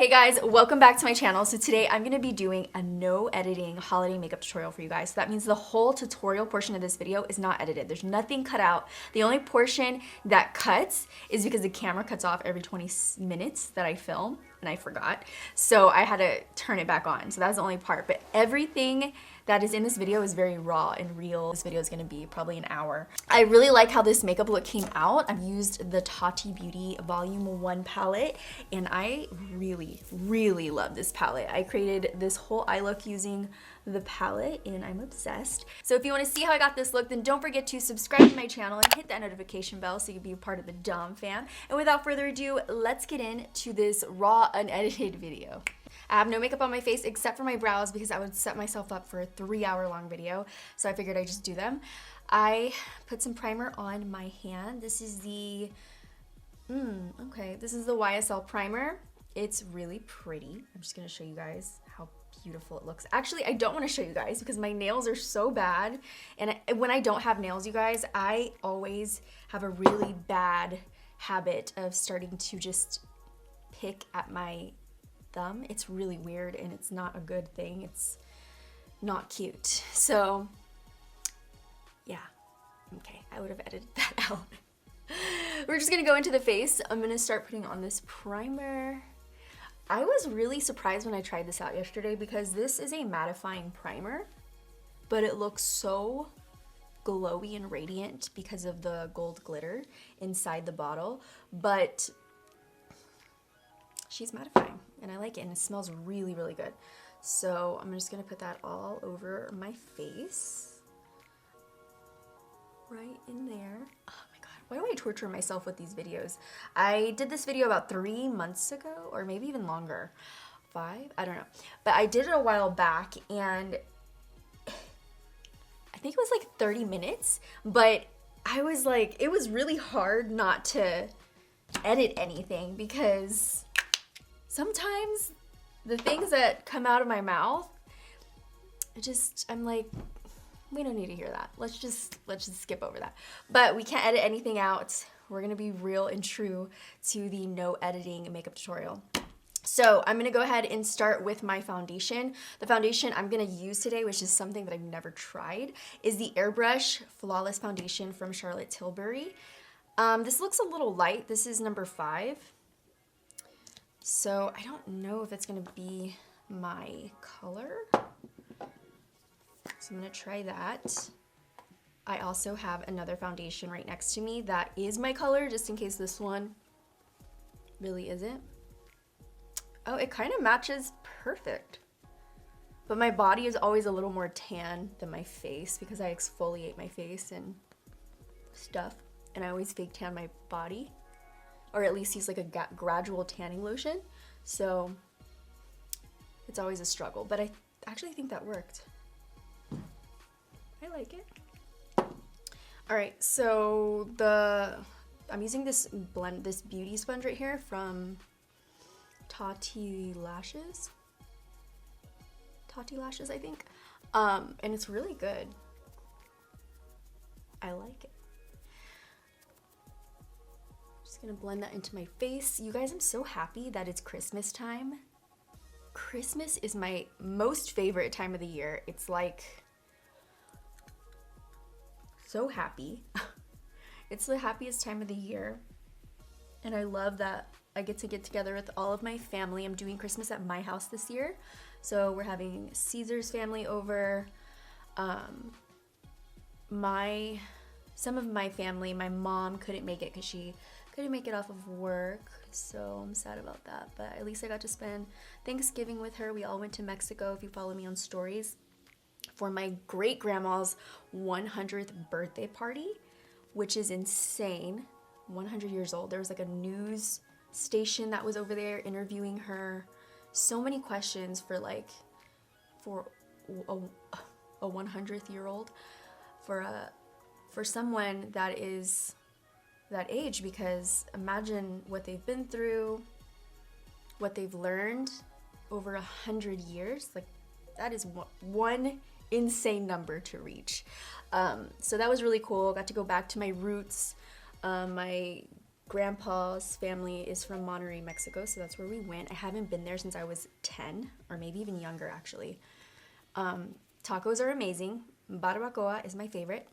Hey guys, welcome back to my channel. So today I'm gonna be doing a no editing holiday makeup tutorial for you guys. So that means the whole tutorial portion of this video is not edited. There's nothing cut out. The only portion that cuts is because the camera cuts off every 20 minutes that I film, and I forgot. So I had to turn it back on. So that's the only part. But everything that is in this video is very raw and real. This video is gonna be probably an hour. I really like how this makeup look came out. I've used the Tati Beauty Volume 1 palette, and I really love this palette. I created this whole eye look using the palette, and I'm obsessed. So if you wanna see how I got this look, then don't forget to subscribe to my channel and hit that notification bell so you can be a part of the Dom fam. And without further ado, let's get into this raw, unedited video. I have no makeup on my face except for my brows because I would set myself up for a 3-hour-long video, so I figured I'd just do them. I put some primer on my hand. This is the, this is the YSL primer. It's really pretty. I'm just gonna show you guys how beautiful it looks. Actually, I don't wanna show you guys because my nails are so bad, and when I don't have nails, you guys, I always have a really bad habit of starting to just pick at my thumb. It's really weird and it's not a good thing. It's not cute. So yeah, okay, I would have edited that out. We're just gonna go into the face. I'm gonna start putting on this primer. I was really surprised when I tried this out yesterday because this is a mattifying primer, but it looks so glowy and radiant because of the gold glitter inside the bottle, but she's mattifying and I like it, and it smells really good. So I'm just gonna put that all over my face, right in there. Oh my god, why do I torture myself with these videos? I did this video about 3 months ago, or maybe even longer, 5, I don't know, but I did it a while back, and I think it was like 30 minutes, but I was like, it was really hard not to edit anything because sometimes the things that come out of my mouth, I'm like, we don't need to hear that. Let's just skip over that. But we can't edit anything out. We're gonna be real and true to the no editing makeup tutorial. So I'm gonna go ahead and start with my foundation. The foundation I'm gonna use today, which is something that I've never tried, is the Airbrush Flawless Foundation from Charlotte Tilbury. This looks a little light. This is number 5. So I don't know if it's gonna be my color. So I'm gonna try that. I also have another foundation right next to me that is my color, just in case this one really isn't. Oh, it kind of matches perfect. But my body is always a little more tan than my face because I exfoliate my face and stuff, and I always fake tan my body. Or at least use like a gradual tanning lotion. So it's always a struggle, but I actually think that worked. I like it. All right, so I'm using this beauty sponge right here from Tati Lashes, I think. And it's really good. I like it. Just gonna blend that into my face. You guys, I'm so happy that it's Christmas time. Christmas is my most favorite time of the year. It's like so happy. It's the happiest time of the year. And I love that I get to get together with all of my family. I'm doing Christmas at my house this year. So we're having Caesar's family over. Some of my family, my mom couldn't make it because she couldn't make it off of work, so I'm sad about that, but at least I got to spend Thanksgiving with her. We all went to Mexico, if you follow me on stories, for my great-grandma's 100th birthday party, which is insane. 100 years old. There was like a news station that was over there interviewing her. So many questions for a 100th-year-old, for someone that is that age, because imagine what they've been through, what they've learned over 100 years. Like, that is one insane number to reach. So that was really cool. Got to go back to my roots, my grandpa's family is from Monterrey, Mexico, so that's where we went. I haven't been there since I was 10, or maybe even younger actually. Tacos are amazing. Barbacoa is my favorite.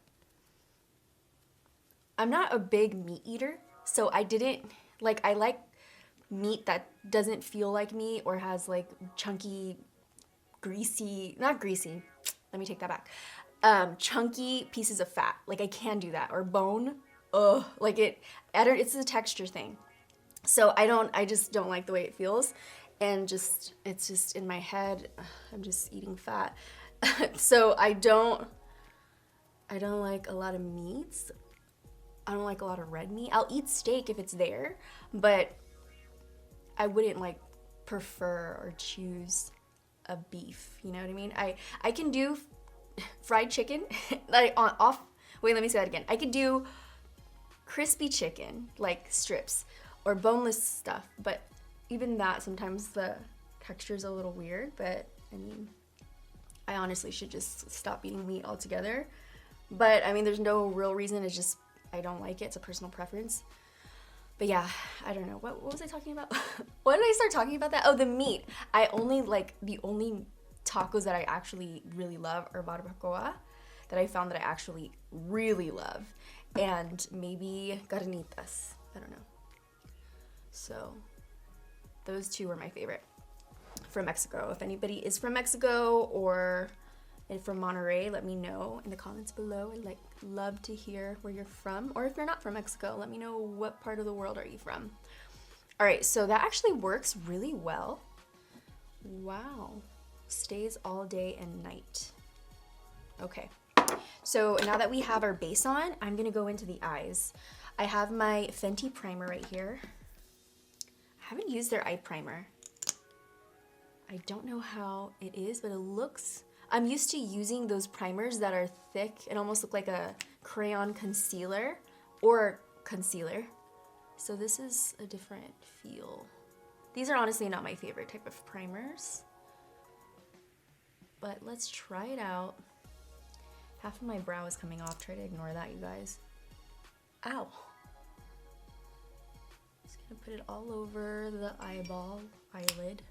I'm not a big meat eater, so I didn't, like, I like meat that doesn't feel like meat or has like chunky, greasy, not greasy, let me take that back. Chunky pieces of fat. Like I can do that. Or bone. Ugh, like it's a texture thing. So I just don't like the way it feels. And it's just in my head, I'm just eating fat. So I don't like a lot of meats. I don't like a lot of red meat. I'll eat steak if it's there, but I wouldn't like prefer or choose a beef, you know what I mean? I can do fried chicken, like wait, let me say that again. I could do crispy chicken, like strips, or boneless stuff, but even that, sometimes the texture's a little weird, but I mean, I honestly should just stop eating meat altogether. But I mean, there's no real reason, it's just, I don't like it, it's a personal preference. But yeah, I don't know, what was I talking about? Why did I start talking about that? Oh, the meat. I only like, the only tacos that I actually really love are barbacoa, that I found that I actually really love, and maybe carnitas, I don't know. So those two are my favorite from Mexico. If anybody is from Mexico or from Monterrey, let me know in the comments below. I'd love to hear where you're from, or if you're not from Mexico, let me know what part of the world are you from. All right, so that actually works really well. Wow, stays all day and night. Okay, so now that we have our base on, I'm gonna go into the eyes. I have my Fenty primer right here. I haven't used their eye primer. I don't know how it is, but it looks, I'm used to using those primers that are thick and almost look like a crayon concealer or concealer. So this is a different feel. These are honestly not my favorite type of primers, but let's try it out. Half of my brow is coming off. Try to ignore that, you guys. Ow. Just gonna put it all over the eyelid.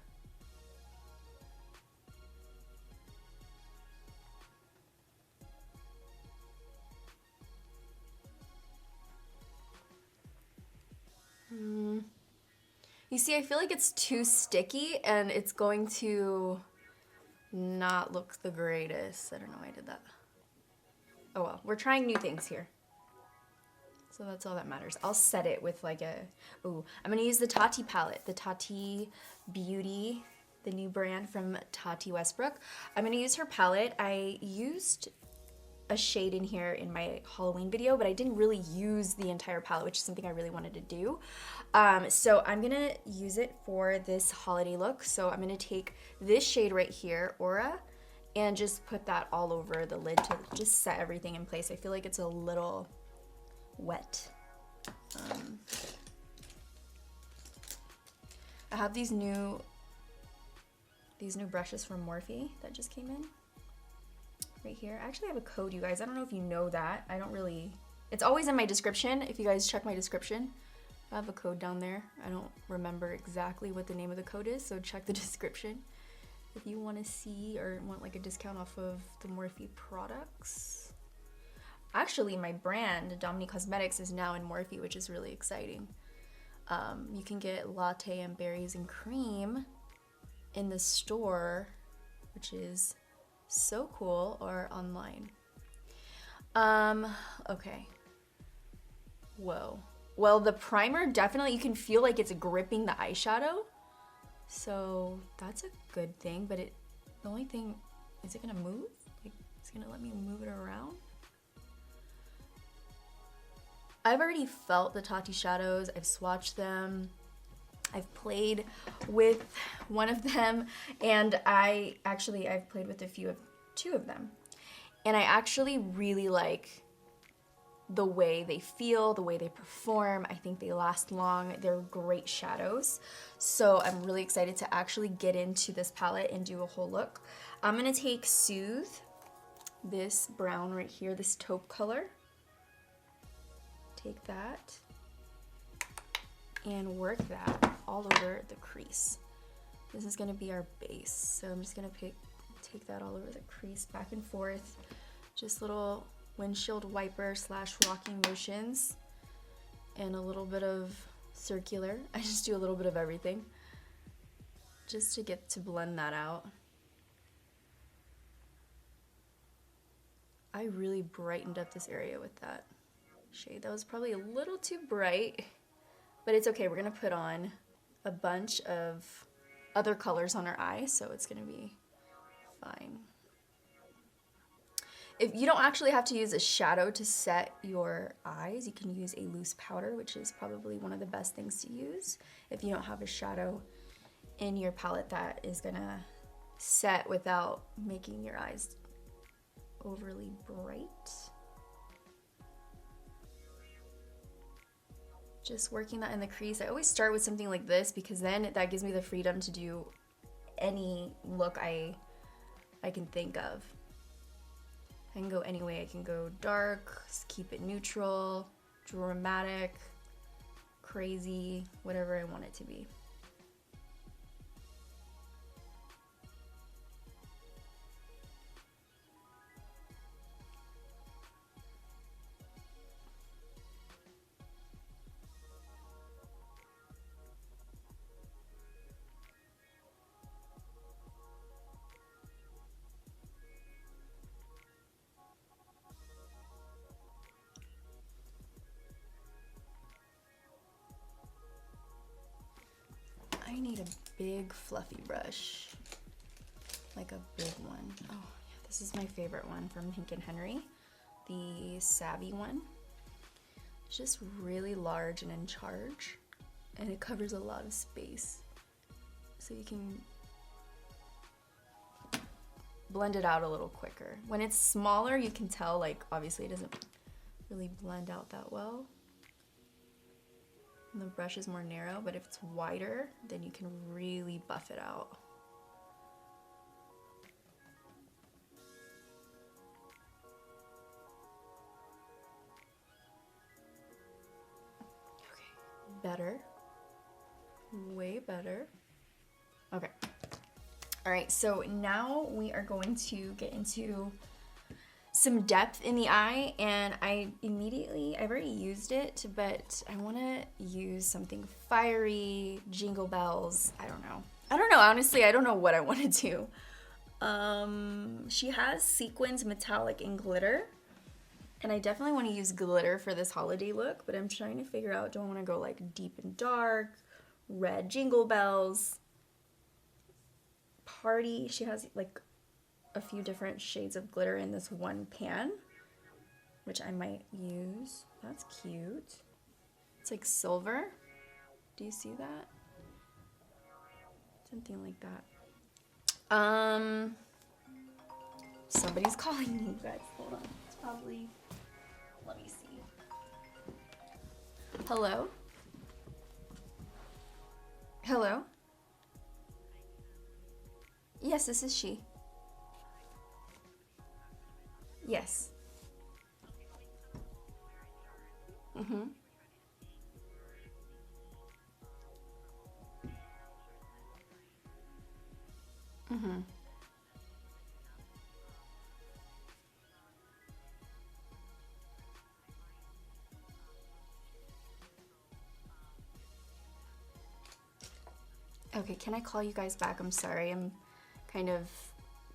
You see, I feel like it's too sticky and it's going to not look the greatest. I don't know why I did that. Oh well, we're trying new things here. So that's all that matters. I'll set it with like a, ooh, I'm gonna use the Tati palette, the Tati Beauty, the new brand from Tati Westbrook. I'm gonna use her palette. I used a shade in here in my Halloween video, but I didn't really use the entire palette, which is something I really wanted to do. So I'm gonna use it for this holiday look. So I'm gonna take this shade right here, Aura, and just put that all over the lid to just set everything in place. I feel like it's a little wet. I have these new brushes from Morphe that just came in right here. I actually have a code, you guys. I don't know if you know that. It's always in my description. If you guys check my description, I have a code down there. I don't remember exactly what the name of the code is, so check the description if you want to see or want like a discount off of the Morphe products. Actually, my brand, Dominique Cosmetics, is now in Morphe, which is really exciting. You can get latte and berries and cream in the store, which is so cool, or online. Okay. Whoa. Well, the primer definitely, you can feel like it's gripping the eyeshadow. So that's a good thing, but the only thing, is it gonna move? Like, it's gonna let me move it around? I've already felt the Tati shadows. I've swatched them. I've played with one of them, and I've played with two of them. And I actually really like the way they feel, the way they perform. I think they last long. They're great shadows. So I'm really excited to actually get into this palette and do a whole look. I'm gonna take Soothe, this brown right here, this taupe color. Take that. and work that all over the crease. This is gonna be our base. So I'm just gonna take that all over the crease, back and forth. Just little windshield wiper slash rocking motions and a little bit of circular. I just do a little bit of everything just to get to blend that out. I really brightened up this area with that shade. That was probably a little too bright, but it's okay. We're gonna put on a bunch of other colors on our eye, so it's gonna be fine. If you don't actually have to use a shadow to set your eyes, you can use a loose powder, which is probably one of the best things to use if you don't have a shadow in your palette that is gonna set without making your eyes overly bright. Just working that in the crease. I always start with something like this because then that gives me the freedom to do any look I can think of. I can go any way. I can go dark, keep it neutral, dramatic, crazy, whatever I want it to be. I need a big fluffy brush, like a big one. Oh, yeah, this is my favorite one from Hank & Henry, the Savvy one. It's just really large and in charge, and it covers a lot of space, so you can blend it out a little quicker. When it's smaller, you can tell, like, obviously it doesn't really blend out that well. And the brush is more narrow, but if it's wider, then you can really buff it out. Okay, better, way better. Okay, all right, so now we are going to get into some depth in the eye, and I've already used it, but I want to use something fiery, jingle bells. I don't know, honestly, I don't know what I want to do. She has sequins, metallic, and glitter, and I definitely want to use glitter for this holiday look, but I'm trying to figure out, do I want to go like deep and dark, red jingle bells, party. She has like a few different shades of glitter in this one pan, which I might use. That's cute. It's like silver. Do you see that? Something like that. Somebody's calling me, guys. Hold on. It's probably, let me see. Hello? Hello? Yes, this is she. Yes. Mm-hmm. Mm-hmm. Okay, can I call you guys back? I'm sorry, I'm kind of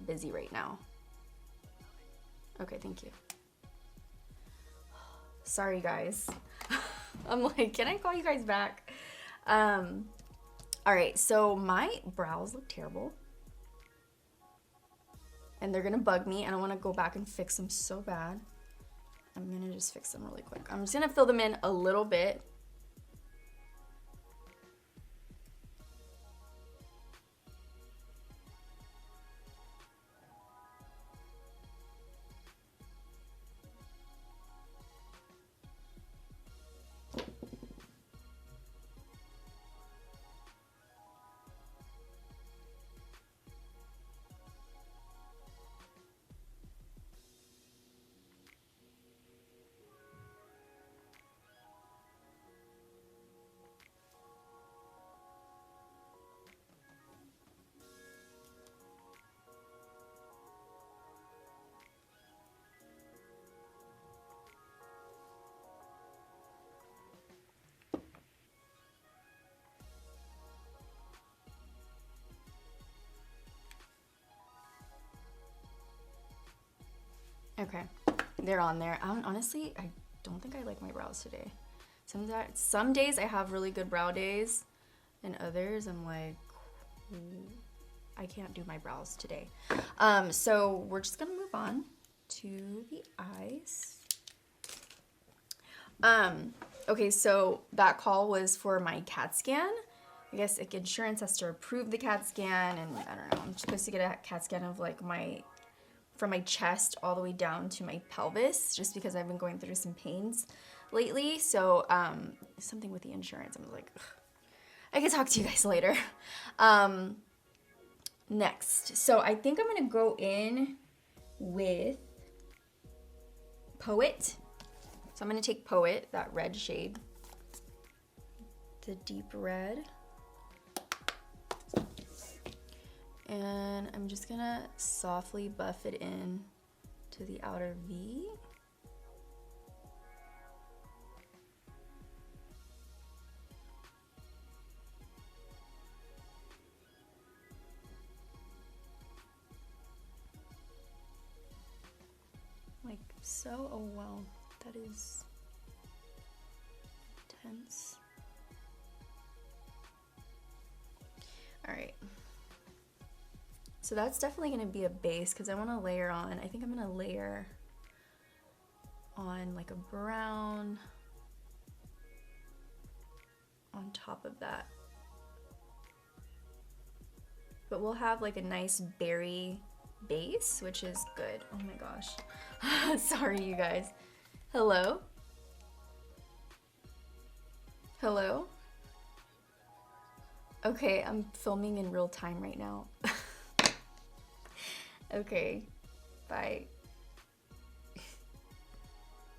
busy right now. Okay, thank you. Sorry, guys. I'm like, can I call you guys back? All right, so my brows look terrible. And they're gonna bug me, and I wanna go back and fix them so bad. I'm gonna just fix them really quick. I'm just gonna fill them in a little bit. Okay, they're on there. Honestly, I don't think I like my brows today. Some days I have really good brow days, and others I'm like, I can't do my brows today. So we're just gonna move on to the eyes. Okay, so that call was for my CAT scan. I guess like insurance has to approve the CAT scan, and I don't know, I'm supposed to get a CAT scan of like from my chest all the way down to my pelvis, just because I've been going through some pains lately. So something with the insurance, I was like, ugh, I can talk to you guys later. Next, so I think I'm gonna go in with Poet. So I'm gonna take Poet, that red shade, the deep red, and I'm just gonna softly buff it in to the outer V. Like so. Oh wow, that is intense. All right, so that's definitely going to be a base because I want to layer on. I think I'm going to layer on like a brown on top of that, but we'll have like a nice berry base, which is good. Oh my gosh. Sorry, you guys. Hello? Hello? Okay, I'm filming in real time right now. Okay, bye.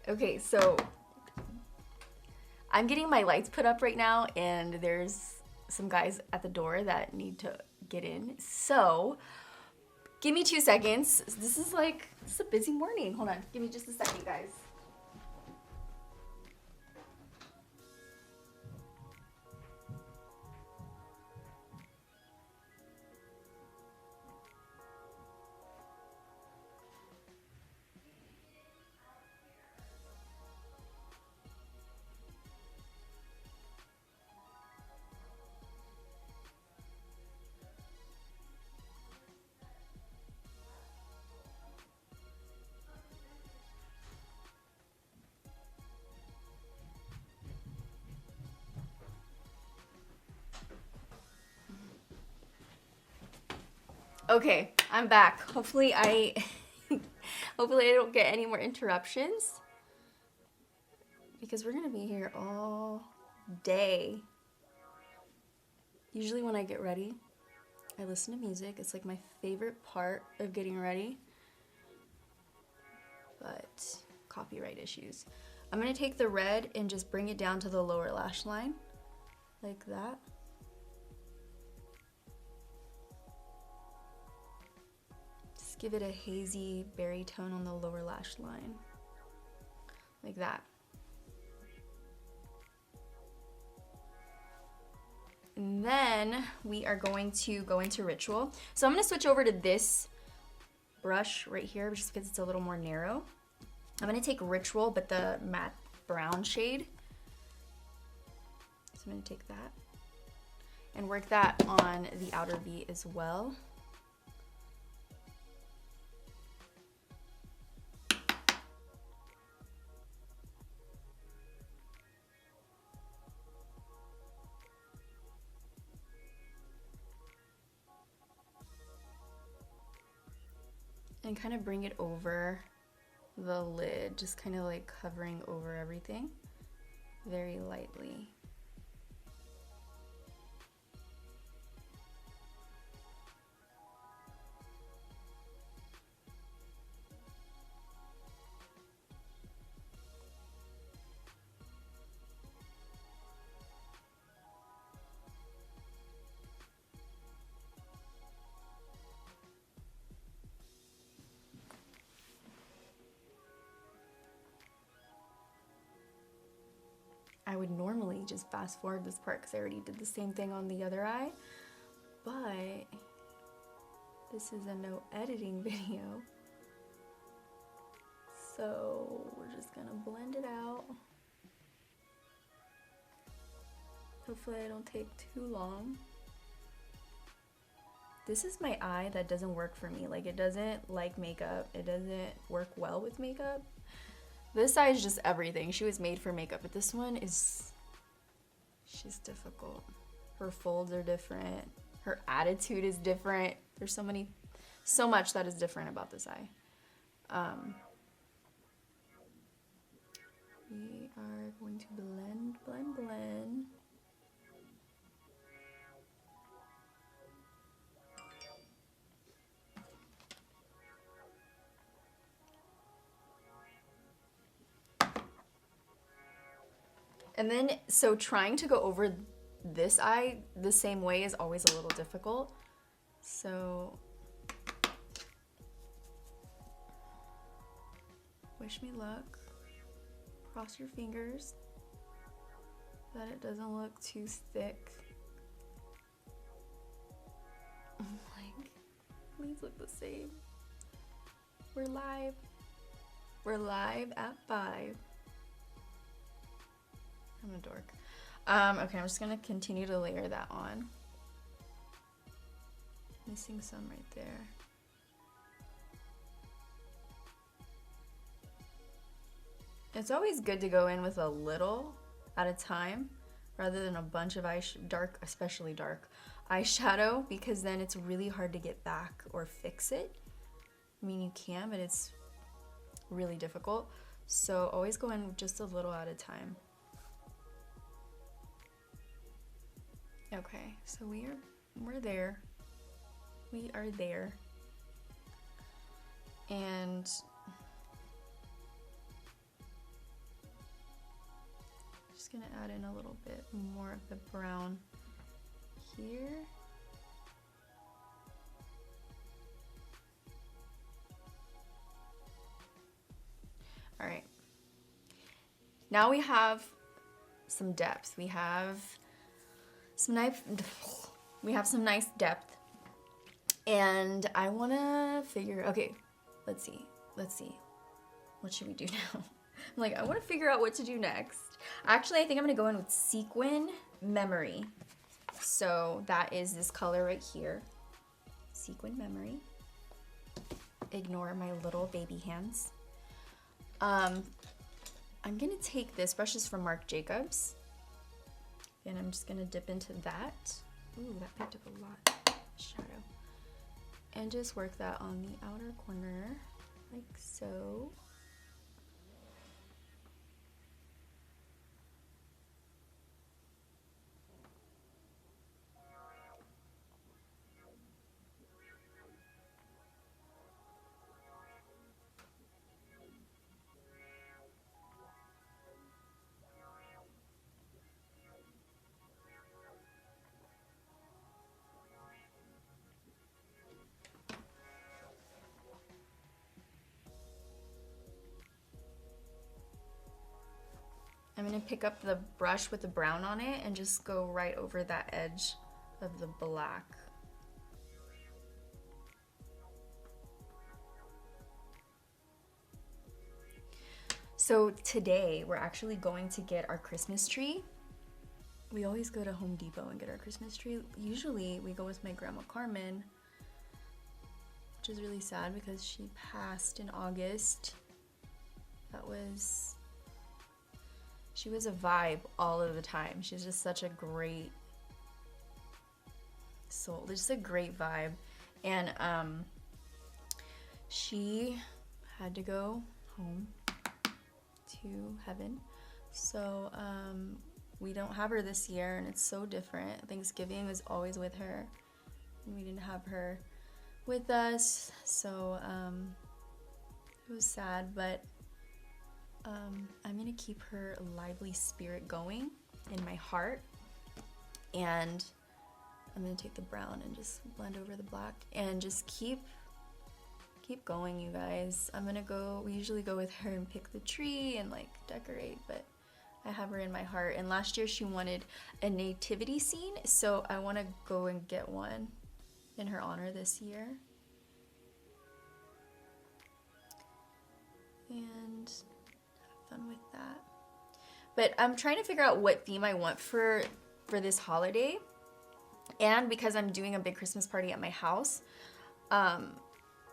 Okay, so I'm getting my lights put up right now, and there's some guys at the door that need to get in. So give me 2 seconds. This is a busy morning. Hold on, give me just a second, guys. Okay, I'm back. Hopefully I don't get any more interruptions, because we're gonna be here all day. Usually when I get ready, I listen to music. It's like my favorite part of getting ready, but copyright issues. I'm gonna take the red and just bring it down to the lower lash line, like that. Give it a hazy berry tone on the lower lash line, like that. And then we are going to go into Ritual. So I'm gonna switch over to this brush right here, just because it's a little more narrow. I'm gonna take Ritual, but the matte brown shade. So I'm gonna take that and work that on the outer V as well. And kind of bring it over the lid, just kind of like covering over everything very lightly. I would normally just fast forward this part because I already did the same thing on the other eye, but this is a no editing video. So we're just gonna blend it out. Hopefully I don't take too long. This is my eye that doesn't work for me. Like, it doesn't like makeup. It doesn't work well with makeup. This eye is just everything. She was made for makeup, but this one is, she's difficult. Her folds are different. Her attitude is different. There's so much that is different about this eye. We are going to blend, blend, blend. And then, so trying to go over this eye the same way is always a little difficult. So, wish me luck. Cross your fingers that it doesn't look too thick. Like, please look the same. We're live. We're live at 5. I'm a dork. Okay, I'm just gonna continue to layer that on. Missing some right there. It's always good to go in with a little at a time rather than a bunch of especially dark eyeshadow, because then it's really hard to get back or fix it. I mean, you can, but it's really difficult. So always go in just a little at a time. Okay, so we're there. We are there. And just gonna add in a little bit more of the brown here. All right. Now we have some depth. We have some nice depth. And I wanna figure, okay, let's see. What should we do now? I'm like, I wanna figure out what to do next. Actually, I think I'm gonna go in with Sequin Memory. So that is this color right here. Sequin Memory. Ignore my little baby hands. I'm gonna take this brush is from Marc Jacobs. And I'm just gonna dip into that. Ooh, that picked up a lot of shadow. And just work that on the outer corner, like so. I'm gonna pick up the brush with the brown on it and just go right over that edge of the black. So today we're actually going to get our Christmas tree. We always go to Home Depot and get our Christmas tree. Usually we go with my grandma Carmen, which is really sad because she passed in August. She was a vibe all of the time. She's just such a great soul. Just a great vibe. And she had to go home to heaven. So we don't have her this year, and it's so different. Thanksgiving was always with her, and we didn't have her with us. So it was sad, but I'm gonna keep her lively spirit going in my heart, and I'm gonna take the brown and just blend over the black and just keep going, you guys. We usually go with her and pick the tree and like decorate, but I have her in my heart. And last year she wanted a nativity scene, so I want to go and get one in her honor this year. and have fun with that. But I'm trying to figure out what theme I want for this holiday. And because I'm doing a big Christmas party at my house, I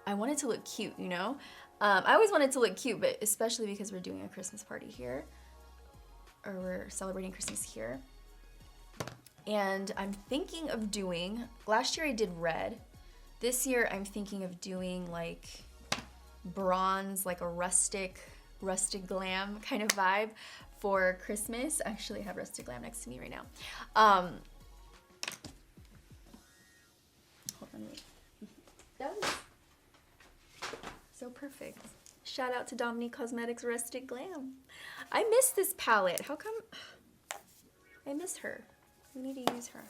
want it to look cute, you know? I always want it to look cute, but especially because we're doing a Christmas party here, or we're celebrating Christmas here. And I'm thinking of doing, last year I did red. This year I'm thinking of doing like bronze, like a rustic glam kind of vibe for Christmas. Actually, I have Rustic Glam next to me right now. Hold on, wait. That was so perfect. Shout out to Dominique Cosmetics Rustic Glam. I miss this palette. How come I miss her? We need to use her.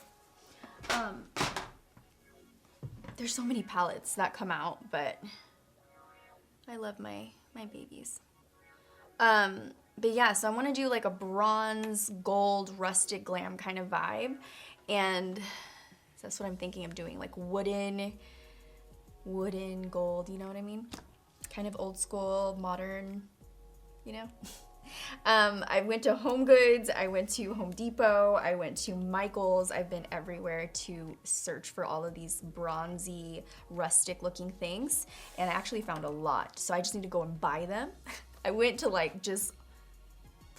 There's so many palettes that come out, but I love my babies. But yeah, so I want to do like a bronze, gold, rustic glam kind of vibe, and that's what I'm thinking of doing, like wooden gold, you know what I mean? Kind of old school, modern, you know? I went to Home Goods, I went to Home Depot, I went to Michael's. I've been everywhere to search for all of these bronzy, rustic looking things, and I actually found a lot, so I just need to go and buy them. I went to like just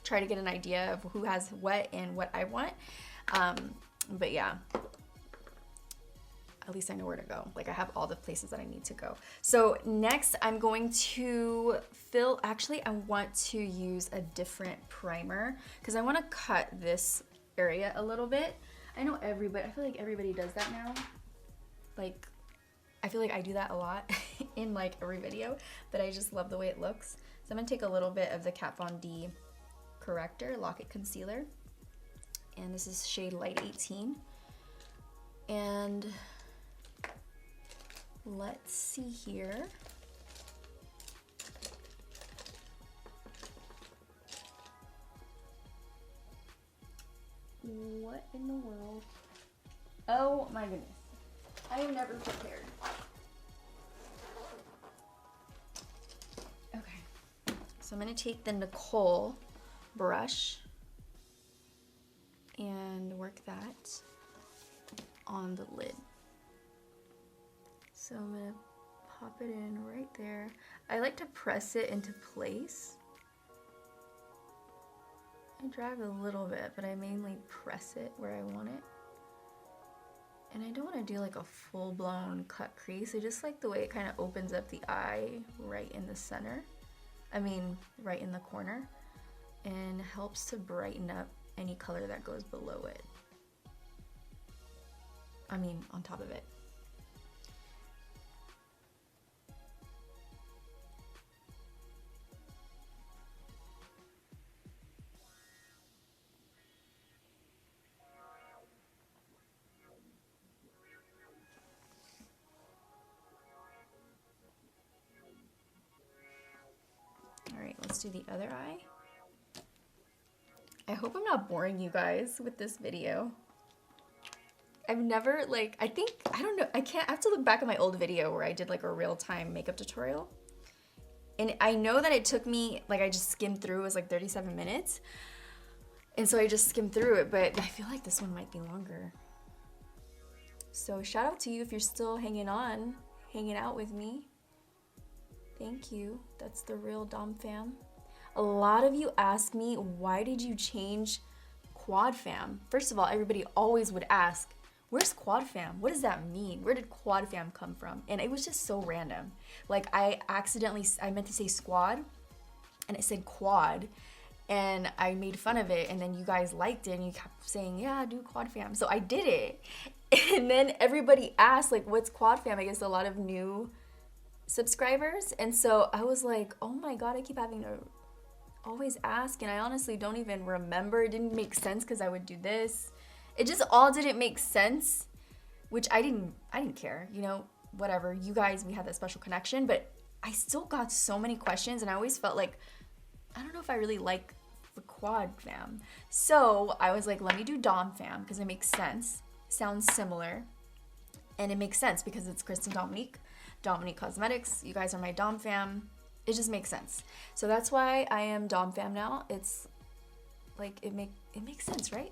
try to get an idea of who has what and what I want, but yeah, at least I know where to go. Like I have all the places that I need to go. So next I'm going to actually I want to use a different primer because I want to cut this area a little bit. I know I feel like everybody does that now. Like, I feel like I do that a lot in like every video, but I just love the way it looks. So I'm gonna take a little bit of the Kat Von D corrector, Lock It Concealer, and this is shade Light 18. And let's see here. What in the world? Oh my goodness. I am never prepared. Okay. So I'm going to take the Nicole brush and work that on the lid. So I'm going to pop it in right there. I like to press it into place. I drag a little bit, but I mainly press it where I want it. And I don't want to do like a full-blown cut crease. I just like the way it kind of opens up the eye right in the center. I mean, right in the corner. And helps to brighten up any color that goes below it. I mean, on top of it. Let's do the other eye. I hope I'm not boring you guys with this video. I've never I don't know, I have to look back at my old video where I did like a real-time makeup tutorial. And I know that it took me, I just skimmed through, it was like 37 minutes. And so I just skimmed through it, but I feel like this one might be longer. So shout out to you if you're still hanging out with me. Thank you. That's the real Dom fam. A lot of you ask me, why did you change quad fam? First of all, everybody always would ask, where's quad fam? What does that mean? Where did quad fam come from? And it was just so random. Like I meant to say squad and it said quad and I made fun of it and then you guys liked it and you kept saying, yeah, do quad fam. So I did it. And then everybody asked like, what's quad fam? I guess a lot of new subscribers. And so I was like, oh my God, I keep having to always ask. And I honestly don't even remember. It didn't make sense because I would do this. It just all didn't make sense, which I didn't care, you know, whatever. You guys, we had that special connection, but I still got so many questions and I always felt like, I don't know if I really like the quad fam. So I was like, let me do Dom fam because it makes sense. Sounds similar. And it makes sense because it's Christen Dominique, Dominique Cosmetics. You guys are my Dom fam. It just makes sense. So that's why I am Dom fam now. It's like, it makes sense, right?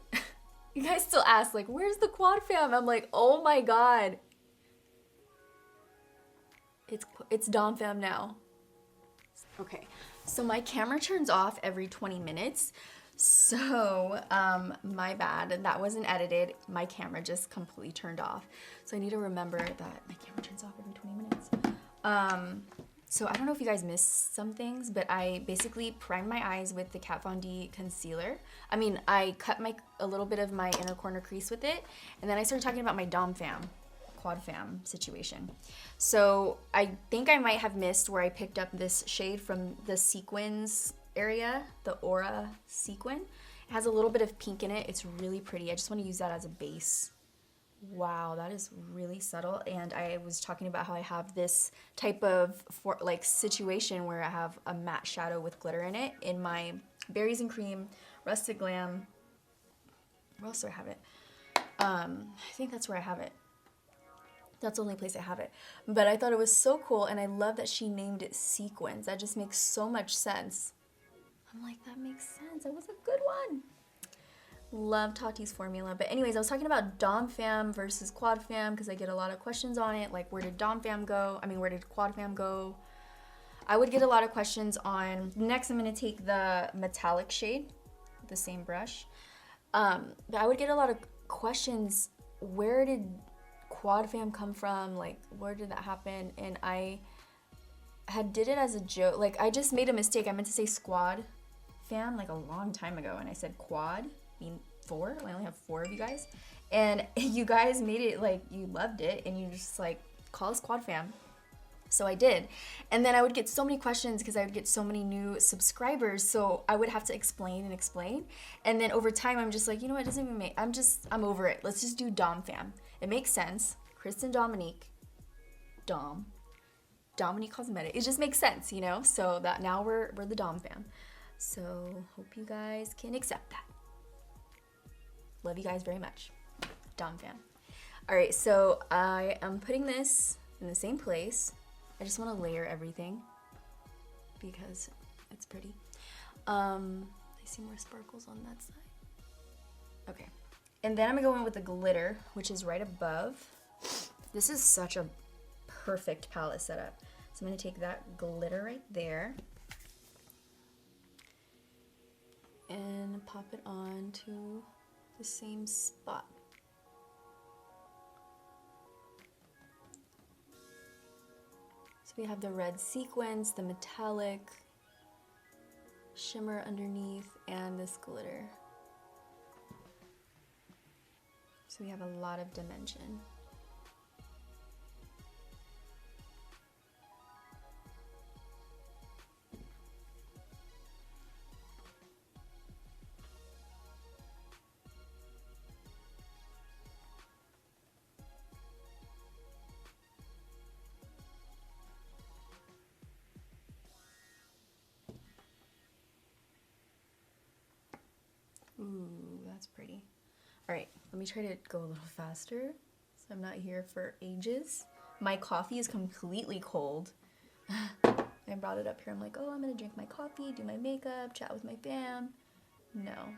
You guys still ask, like, where's the quad fam? I'm like, oh my God. It's Dom fam now. Okay, so my camera turns off every 20 minutes. So, my bad, that wasn't edited. My camera just completely turned off. So I need to remember that my camera turns off every 20 minutes. So I don't know if you guys missed some things, but I basically primed my eyes with the Kat Von D concealer. I mean, I cut a little bit of my inner corner crease with it, and then I started talking about my Dom fam, quad fam situation. So I think I might have missed where I picked up this shade from the sequins area, the Aura sequin. It has a little bit of pink in it. It's really pretty. I just want to use that as a base. Wow, that is really subtle. And I was talking about how I have this type of situation where I have a matte shadow with glitter in it in my Berries and Cream Rustic Glam. Where else do I have it? I think that's where I have it. That's the only place I have it. But I thought it was so cool, and I love that she named it Sequins. That just makes so much sense. I'm like, that makes sense. That was a good one. Love Tati's formula. But anyways, I was talking about Dom fam versus quad fam because I get a lot of questions on it. Like, where did Dom fam go? I mean, where did quad fam go? I would get a lot of questions on... Next, I'm going to take the metallic shade with the same brush. But I would get a lot of questions. Where did quad fam come from? Like, where did that happen? And I did it as a joke. Like, I just made a mistake. I meant to say squad fam like a long time ago, and I said quad. I mean 4. I only have 4 of you guys, and you guys made it like you loved it, and you just like call us quad fam. So I did, and then I would get so many questions because I would get so many new subscribers. So I would have to explain, and then over time I'm just like, you know what, it doesn't even make. I'm over it. Let's just do Dom fam. It makes sense. Christen Dominique, Dominique Cosmetics. It just makes sense, you know. So that now we're the Dom fam. So hope you guys can accept that. Love you guys very much. Dom fam. All right, so I am putting this in the same place. I just want to layer everything because it's pretty. I see more sparkles on that side. Okay, and then I'm gonna go in with the glitter, which is right above. This is such a perfect palette setup. So I'm gonna take that glitter right there and pop it on to the same spot. So we have the red sequins, the metallic shimmer underneath, and this glitter. So we have a lot of dimension. Ooh, that's pretty. All right, let me try to go a little faster so I'm not here for ages. My coffee is completely cold. I brought it up here. I'm like, oh, I'm gonna drink my coffee, do my makeup, chat with my fam. No,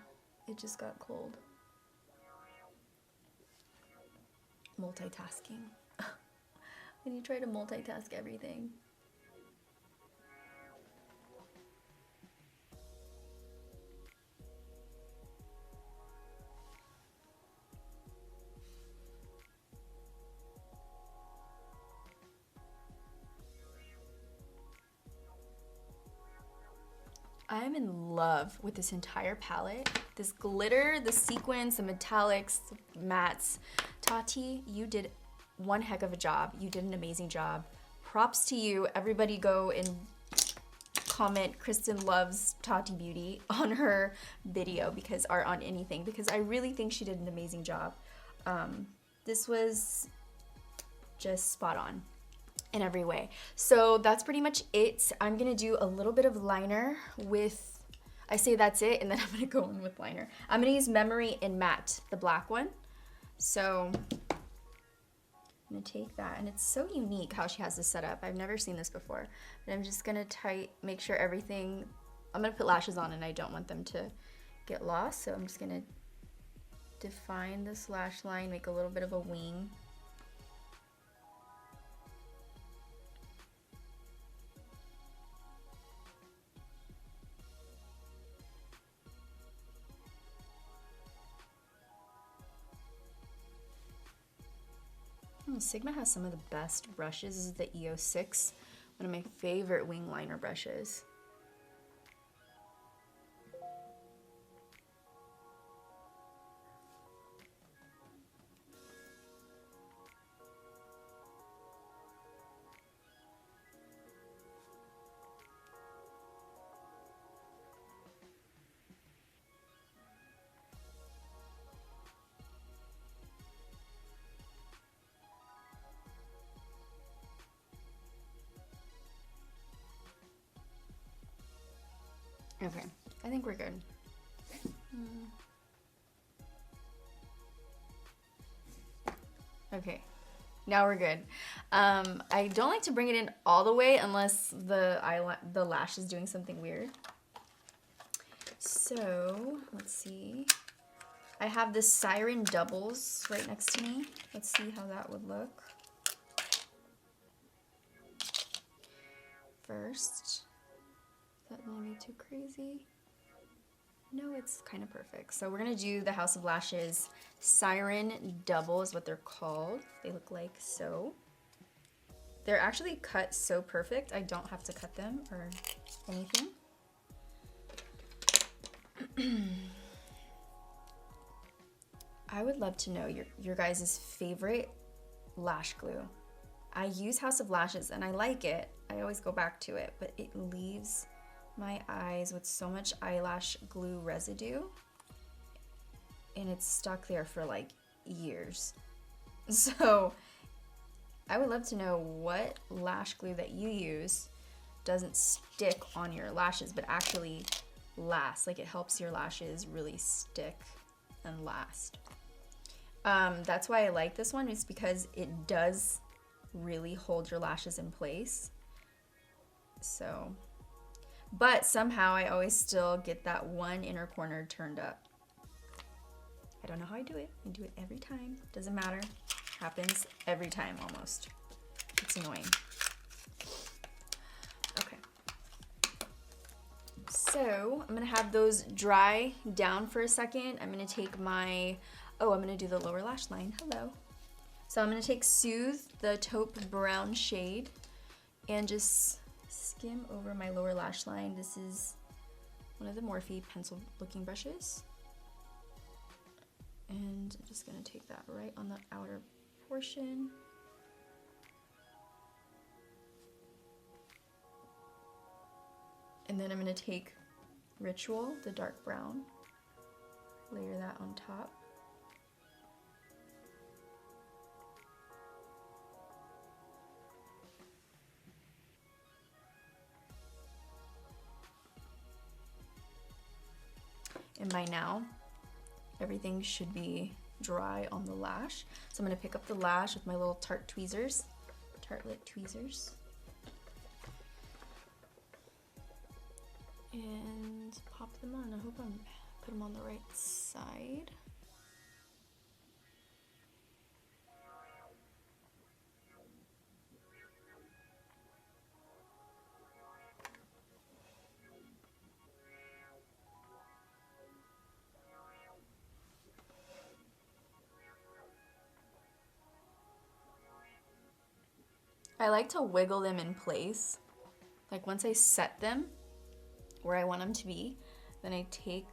it just got cold. Multitasking. When you try to multitask everything. I am in love with this entire palette. This glitter, the sequins, the metallics, the mattes. Tati, you did one heck of a job. You did an amazing job. Props to you. Everybody go and comment Kristen loves Tati Beauty on her video or on anything, because I really think she did an amazing job. This was just spot on in every way. So that's pretty much it. I'm gonna do a little bit of liner with, I say that's it, and then I'm gonna go in with liner. I'm gonna use Memory in Matte, the black one. So I'm gonna take that, and it's so unique how she has this set up. I've never seen this before. But I'm just gonna make sure everything, I'm gonna put lashes on and I don't want them to get lost. So I'm just gonna define this lash line, make a little bit of a wing. Sigma has some of the best brushes. This is the EO6, one of my favorite wing liner brushes. Okay, I think we're good. Okay, now we're good. I don't like to bring it in all the way unless the lash is doing something weird. So, let's see. I have the Siren doubles right next to me. Let's see how that would look. First. Is that gonna be too crazy? No, it's kind of perfect. So we're gonna do the House of Lashes Siren Double is what they're called. They look like so. They're actually cut so perfect, I don't have to cut them or anything. I would love to know your guys' favorite lash glue. I use House of Lashes and I like it. I always go back to it, but it leaves my eyes with so much eyelash glue residue and it's stuck there for like years. So I would love to know what lash glue that you use doesn't stick on your lashes but actually lasts, like it helps your lashes really stick and last. That's why I like this one, is because it does really hold your lashes in place. So, but somehow I always still get that one inner corner turned up. I don't know how I do it. I do it every time. Doesn't matter. Happens every time almost. It's annoying. Okay. So I'm gonna have those dry down for a second. I'm gonna take my, I'm gonna do the lower lash line. Hello. So I'm gonna take Soothe, the taupe brown shade, and just skim over my lower lash line. This is one of the Morphe pencil looking brushes. And I'm just gonna take that right on the outer portion. And then I'm gonna take Ritual, the dark brown, layer that on top. And by now, everything should be dry on the lash. So I'm gonna pick up the lash with my little Tartelette tweezers. And pop them on. I hope I put them on the right side. I like to wiggle them in place. Like once I set them where I want them to be, then I take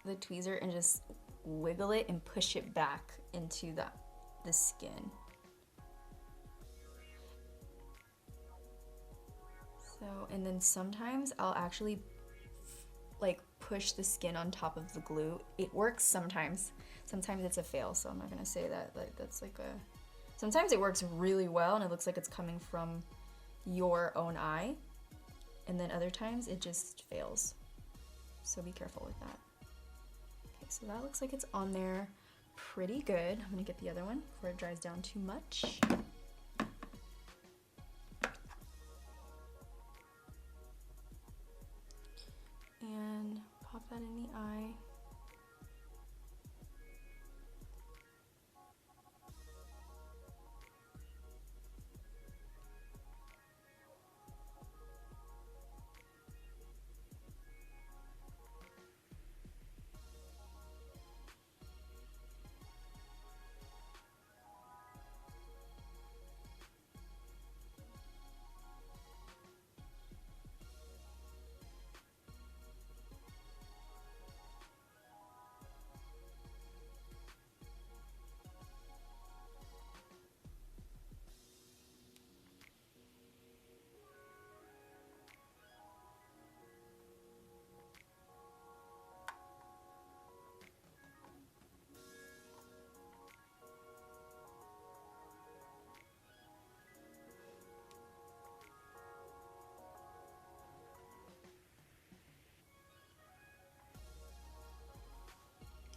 the tweezer and just wiggle it and push it back into the skin. So, and then sometimes I'll actually like push the skin on top of the glue. It works sometimes. Sometimes it's a fail, so I'm not gonna say that. Like that's like a. Sometimes it works really well and it looks like it's coming from your own eye, and then other times it just fails. So be careful with that. Okay, so that looks like it's on there pretty good. I'm gonna get the other one before it dries down too much. And pop that in the eye.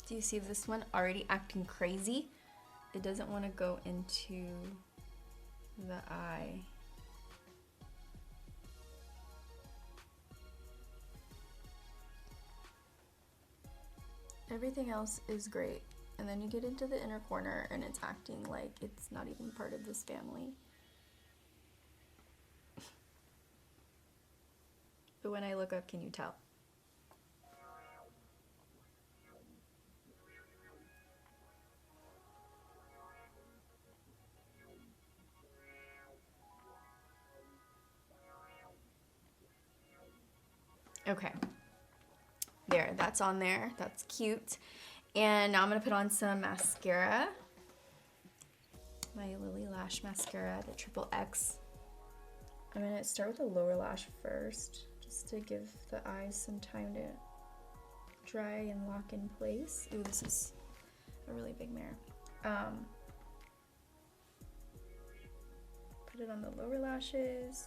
Do you see this one already acting crazy? It doesn't want to go into the eye. Everything else is great. And then you get into the inner corner and it's acting like it's not even part of this family. But when I look up, can you tell? Okay, there, that's on there, that's cute. And now I'm gonna put on some mascara. My Lily Lash mascara, the Triple X. I'm gonna start with the lower lash first, just to give the eyes some time to dry and lock in place. Ooh, this is a really big mirror. Put it on the lower lashes.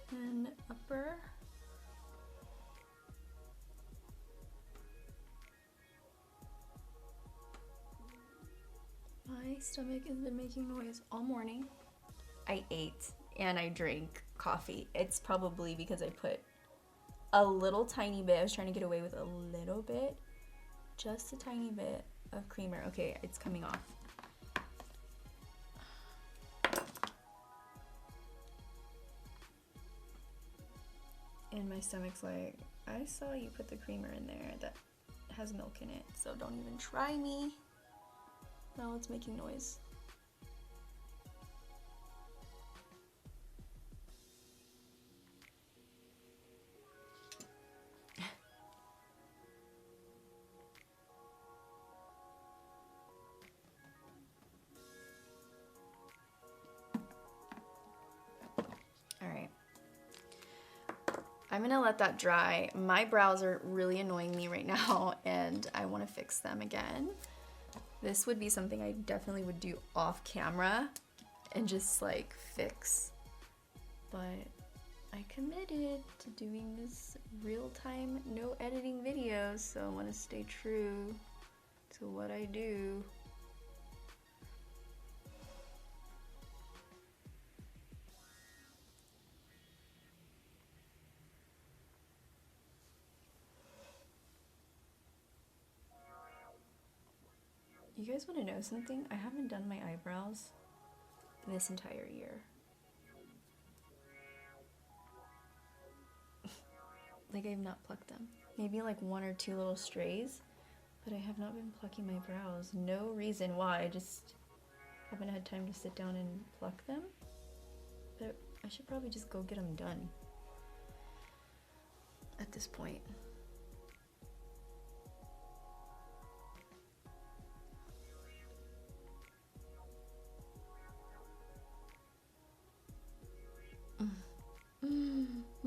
And upper. My stomach has been making noise all morning. I ate and I drank coffee. It's probably because I put a little tiny bit, I was trying to get away with a little bit, just a tiny bit of creamer. Okay, it's coming off. And my stomach's like, I saw you put the creamer in there that has milk in it, so don't even try me. Now it's making noise. All right. I'm gonna let that dry. My brows are really annoying me right now and I wanna fix them again. This would be something I definitely would do off camera and just like fix. But I committed to doing this real-time, no editing video, so I wanna stay true to what I do. You guys want to know something? I haven't done my eyebrows this entire year. Like, I have not plucked them. Maybe like one or two little strays, but I have not been plucking my brows. No reason why, I just haven't had time to sit down and pluck them. But I should probably just go get them done at this point.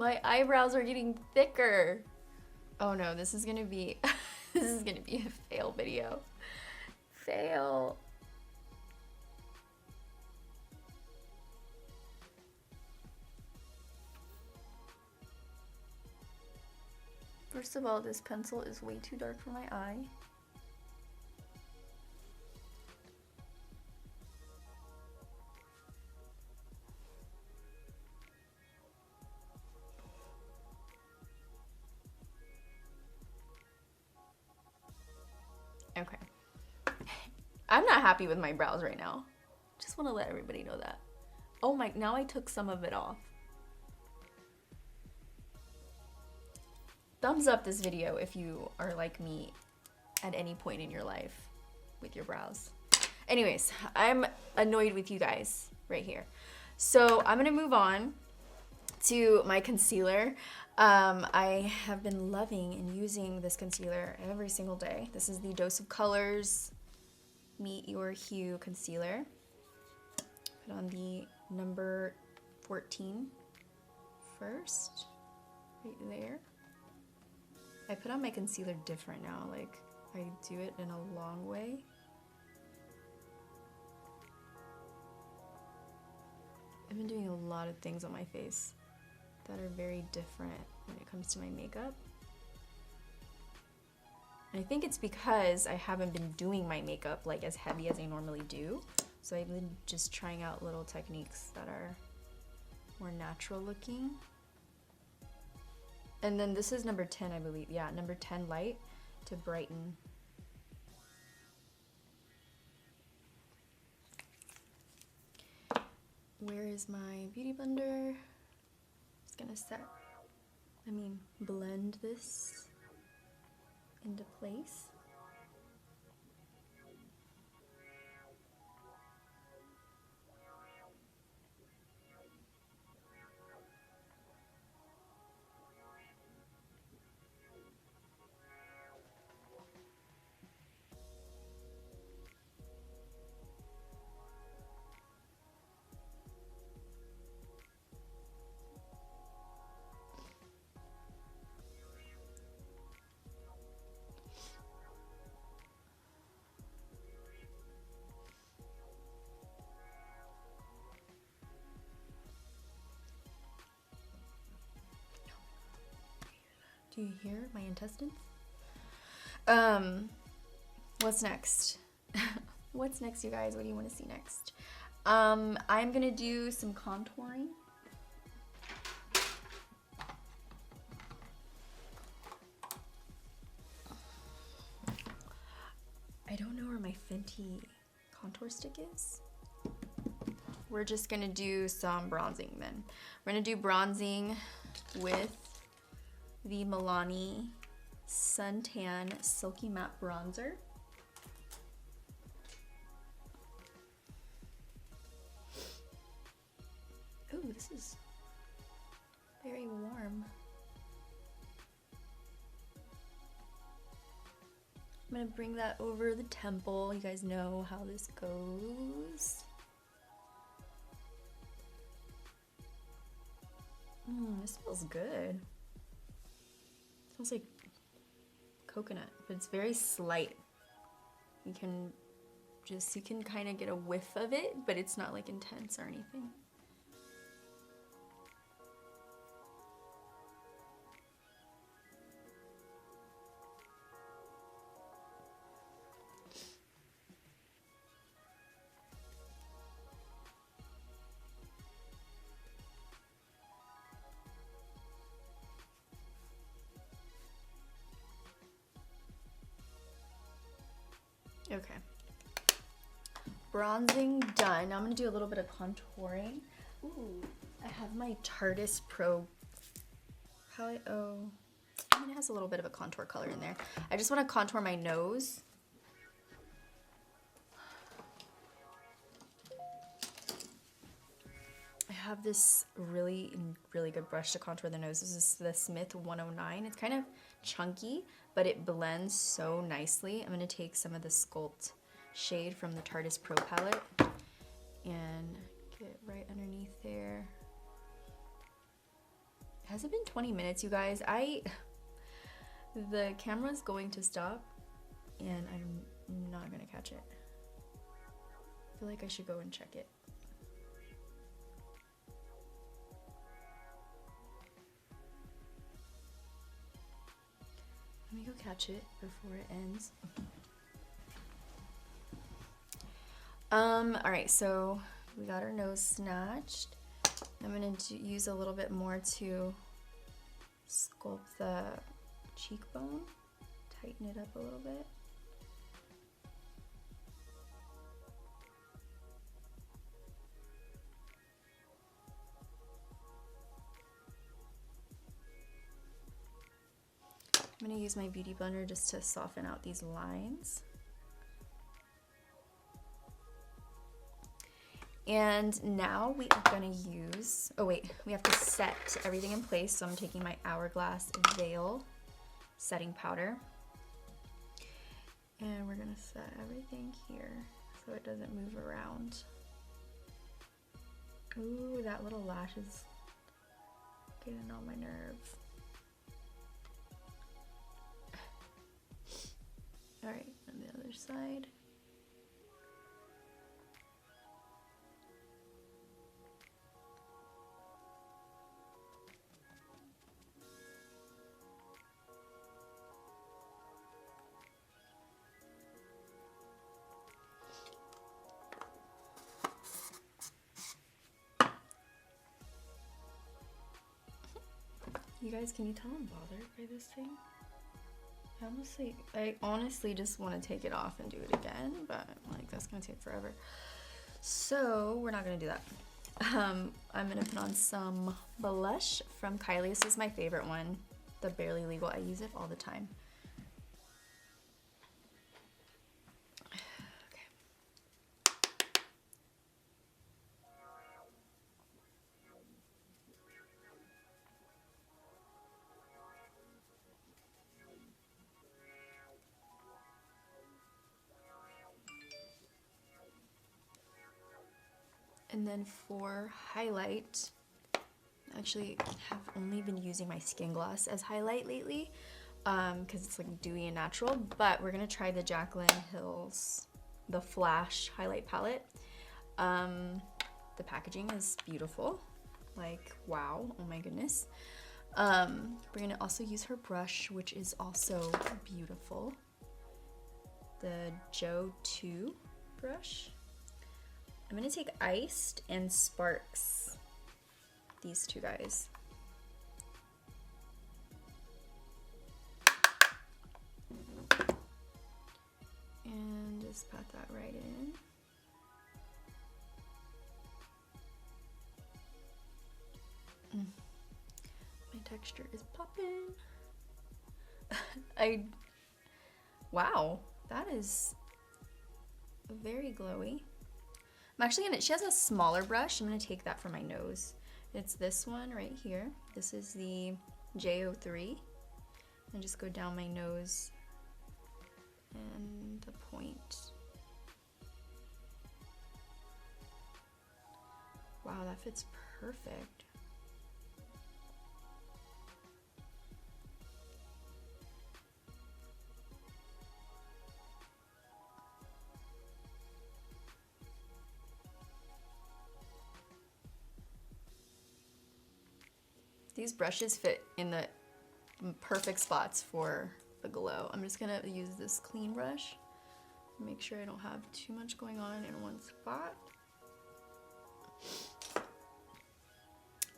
My eyebrows are getting thicker. Oh no, this is gonna be this is gonna be a fail video. Fail. First of all, this pencil is way too dark for my eye. Okay. I'm not happy with my brows right now. Just want to let everybody know that. Oh my, now I took some of it off. Thumbs up this video if you are like me at any point in your life with your brows. Anyways, I'm annoyed with you guys right here. So I'm gonna move on to my concealer. I have been loving and using this concealer every single day. This is the Dose of Colors Meet Your Hue Concealer. Put on the number 14 first, right there. I put on my concealer different now, like I do it in a long way. I've been doing a lot of things on my face that are very different when it comes to my makeup. And I think it's because I haven't been doing my makeup like as heavy as I normally do. So I've been just trying out little techniques that are more natural looking. And then this is number 10, I believe. Yeah, number 10 light to brighten. Where is my beauty blender? Just gonna blend this into place. Do you hear my intestines? What's next? What's next, you guys? What do you want to see next? I'm gonna do some contouring. I don't know where my Fenty contour stick is. We're just gonna do some bronzing then. We're gonna do bronzing with the Milani Suntan Silky Matte Bronzer. Ooh, this is very warm. I'm gonna bring that over the temple. You guys know how this goes. This smells good. It smells like coconut, but it's very slight. You can kind of get a whiff of it, but it's not like intense or anything. Okay, bronzing done. Now I'm gonna do a little bit of contouring. Ooh, I have my Tarte Pro palette. Oh, it has a little bit of a contour color in there. I just want to contour my nose. I have this really good brush to contour the nose. This is the Smith 109. It's kind of chunky, but it blends so nicely. I'm going to take some of the Sculpt shade from the Tarte Pro palette and get it right underneath there. It Has it been 20 minutes, you guys? The camera's going to stop and I'm not gonna catch it. I feel like I should go and check it. Let me go catch it before it ends. All right, so we got our nose snatched. I'm gonna use a little bit more to sculpt the cheekbone, tighten it up a little bit. I'm gonna use my beauty blender just to soften out these lines. And now we are gonna use, oh wait, we have to set everything in place. So I'm taking my Hourglass Veil setting powder. And we're gonna set everything here so it doesn't move around. Ooh, that little lash is getting on my nerves. All right, on the other side. You guys, can you tell I'm bothered by this thing? I honestly just want to take it off and do it again, but like that's gonna take forever. So we're not gonna do that. I'm gonna put on some blush from Kylie. This is my favorite one, the Barely Legal. I use it all the time. And then for highlight, actually have only been using my Skin Gloss as highlight lately because it's like dewy and natural, but we're gonna try the Jacqueline Hill's the Flash highlight palette. The packaging is beautiful, like wow, oh my goodness. We're gonna also use her brush, which is also beautiful, the Joe 2 brush. I'm gonna take Iced and Sparks, these two guys. And just pat that right in. My texture is popping. Wow, that is very glowy. I'm actually gonna, she has a smaller brush. I'm gonna take that for my nose. It's this one right here. This is the J03. And just go down my nose and the point. Wow, that fits perfect. These brushes fit in the perfect spots for the glow. I'm just gonna use this clean brush, make sure I don't have too much going on in one spot.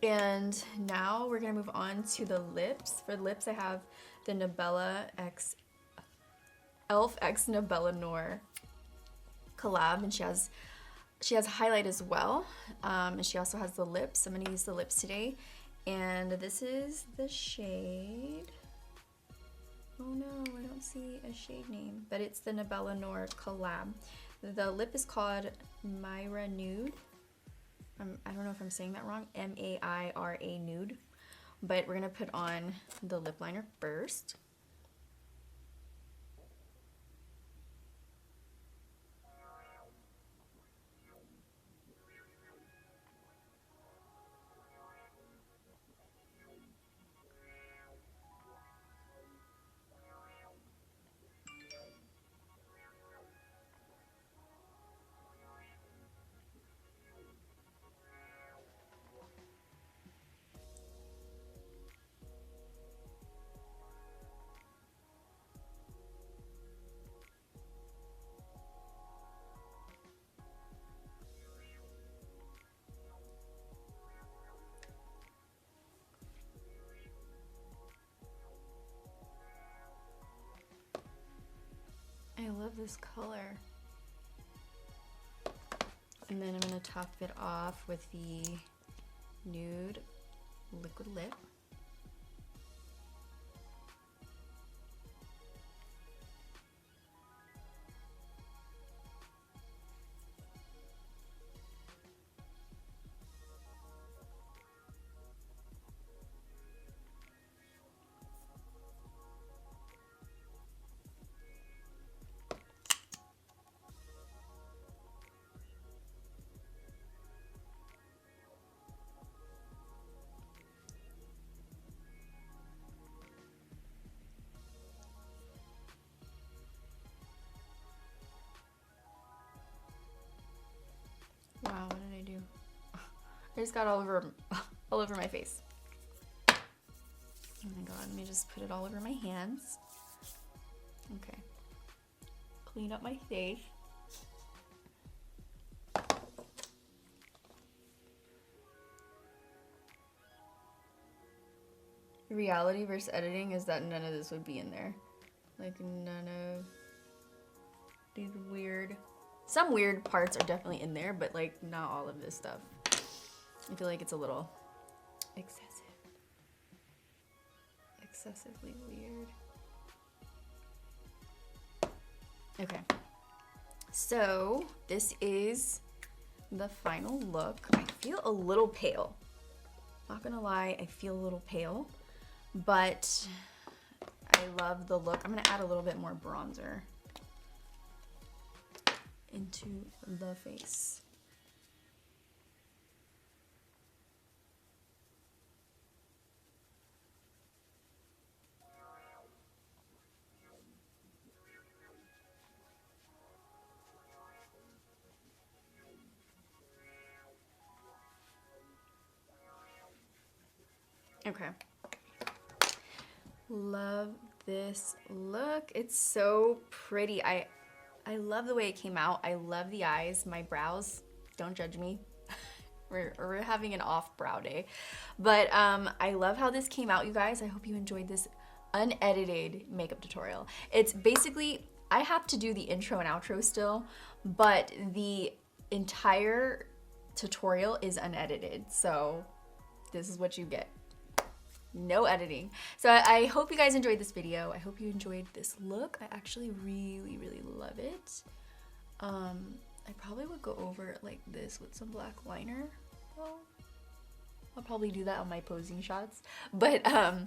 And now we're gonna move on to the lips. For the lips, I have the Elf X Nabella Noir collab, and she has highlight as well, and she also has the lips. I'm gonna use the lips today. And this is the shade. Oh no, I don't see a shade name, but it's the Nabella Noir collab. The lip is called Myra Nude. I don't know if I'm saying that wrong, M-A-I-R-A Nude. But we're gonna put on the lip liner first. this color. And then I'm gonna top it off with the nude liquid lip. Wow, what did I do? I just got all over my face. Oh my god, let me just put it all over my hands. Okay. Clean up my face. Reality versus editing is that none of this would be in there. Like none of these weird... Some weird parts are definitely in there, but like not all of this stuff. I feel like it's a little excessively weird. Okay, so this is the final look. I feel a little pale. Not gonna lie, I feel a little pale, but I love the look. I'm gonna add a little bit more bronzer into the face. Okay. Love this look. It's so pretty. I love the way it came out. I love the eyes, my brows. Don't judge me. We're having an off brow day. But I love how this came out, you guys. I hope you enjoyed this unedited makeup tutorial. It's basically, I have to do the intro and outro still, but the entire tutorial is unedited. So this is what you get. No editing. So I hope you guys enjoyed this video. I hope you enjoyed this look. I actually really, really love it. I probably would go over it like this with some black liner. Well, I'll probably do that on my posing shots. But I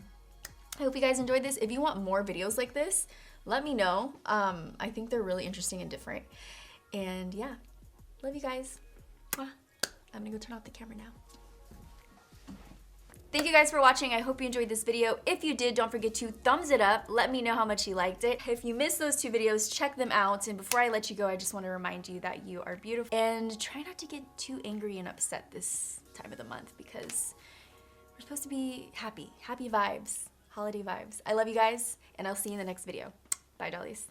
hope you guys enjoyed this. If you want more videos like this, let me know. I think they're really interesting and different. And yeah, love you guys. I'm gonna go turn off the camera now. Thank you guys for watching. I hope you enjoyed this video. If you did, don't forget to thumbs it up. Let me know how much you liked it. If you missed those two videos, check them out. And before I let you go, I just want to remind you that you are beautiful. And try not to get too angry and upset this time of the month because we're supposed to be happy. Happy vibes. Holiday vibes. I love you guys, and I'll see you in the next video. Bye, dollies.